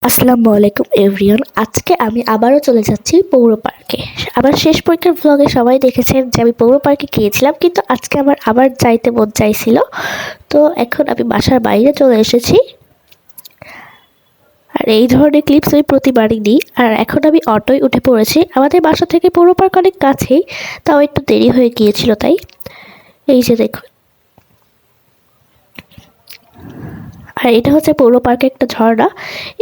আসসালামু আলাইকুম এভরিওয়ান। আজকে আমি আবারও চলে যাচ্ছি পৌর পার্কে। আমার শেষ পরীক্ষার ব্লগে সবাই দেখেছেন যে আমি পৌর পার্কে গিয়েছিলাম, কিন্তু আজকে আমার আবার যাইতে মন চাইছিল। তো এখন আমি বাসার বাইরে চলে এসেছি। আর এই ধরনের ক্লিপস আমি প্রতিবারই নিই। আর এখন আমি অটোয় উঠে পড়েছি। আমাদের বাসা থেকে পৌর পার্ক অনেক কাছেই, তাও একটু দেরি হয়ে গিয়েছিল তাই। এই যে দেখুন, আর এটা হচ্ছে পৌর পার্কে একটা ঝর্ণা।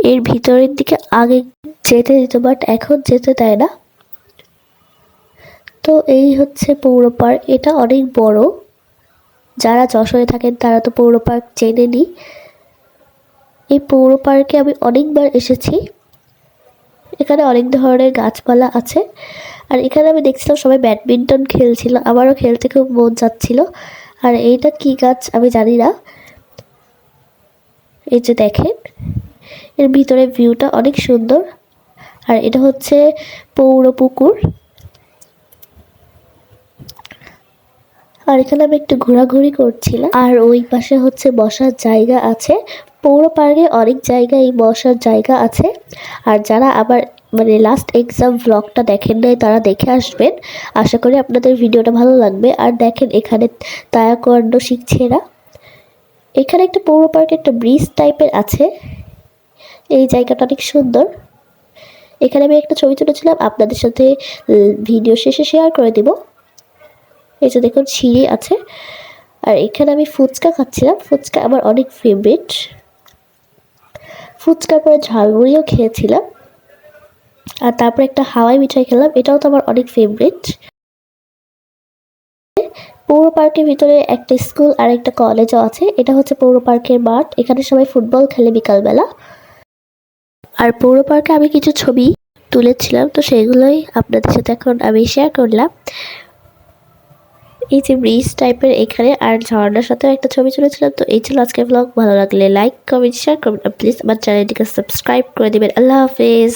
এর ভিতরের দিকে আগে যেতে দিত, বাট এখন যেতে দেয় না। তো এই হচ্ছে পৌর পার্ক, এটা অনেক বড়। যারা যশোরে থাকেন তারা তো পৌর পার্ক চেনেনই। এই পৌর পার্কে আমি অনেকবার এসেছি। এখানে অনেক ধরনের গাছপালা আছে। আর এখানে আমি দেখছিলাম সবাই ব্যাডমিন্টন খেলছিল, আমারও খেলতে খুব মন যাচ্ছিল। আর এইটা কি গাছ আমি জানি না। এই যে দেখেন, এর ভিতরে ভিউটা অনেক সুন্দর। আর এটা হচ্ছে পৌর পুকুর। আর এখানে আমি একটু ঘোরাঘুরি করছিলাম। আর ওই পাশে হচ্ছে বসার জায়গা আছে। পৌর পার্কে অনেক জায়গায় বসার জায়গা আছে। আর যারা আবার লাস্ট এক্সাম ভ্লগটা দেখেন নাই তারা দেখে আসবেন। আশা করি আপনাদের ভিডিওটা ভালো লাগবে। আর দেখেন এখানে তায়াকোয়ান্ডো শিখছে এরা। এখানে একটা পৌর পার্কে একটা ব্রিজ টাইপের আছে। এই জায়গাটা অনেক সুন্দর। এখানে আমি একটা ছবি তুলেছিলাম, আপনাদের সাথে ভিডিও শেষে শেয়ার করে দিব। এই যে দেখুন সিঁড়ি আছে। আর এখানে আমি ফুচকা খাচ্ছিলাম, ফুচকা আমার অনেক ফেভারিট। ফুচকার পরে ঝালমুড়িও খেয়েছিলাম। আর তারপর একটা হাওয়াই মিঠাই খেলাম, এটাও তো আমার অনেক ফেভারিট। পৌর পার্কের ভিতরে একটা স্কুল আর একটা কলেজও আছে। এটা হচ্ছে পৌর পার্কের মাঠ, এখানে সবাই ফুটবল খেলে বিকালবেলা। আর পৌর পার্কে আমি কিছু ছবি তুলেছিলাম, তো সেগুলোই আপনাদের সাথে এখন আমি শেয়ার করলাম। এই যে ব্রিজ টাইপের এখানে, আর ঝর্ণার সাথেও একটা ছবি তুলেছিলাম। তো এই ছিল আজকের ব্লগ। ভালো লাগলে লাইক কমেন্ট শেয়ার করবেন, প্লিজ আমার চ্যানেলটিকে সাবস্ক্রাইব করে দেবেন। আল্লাহ হাফেজ।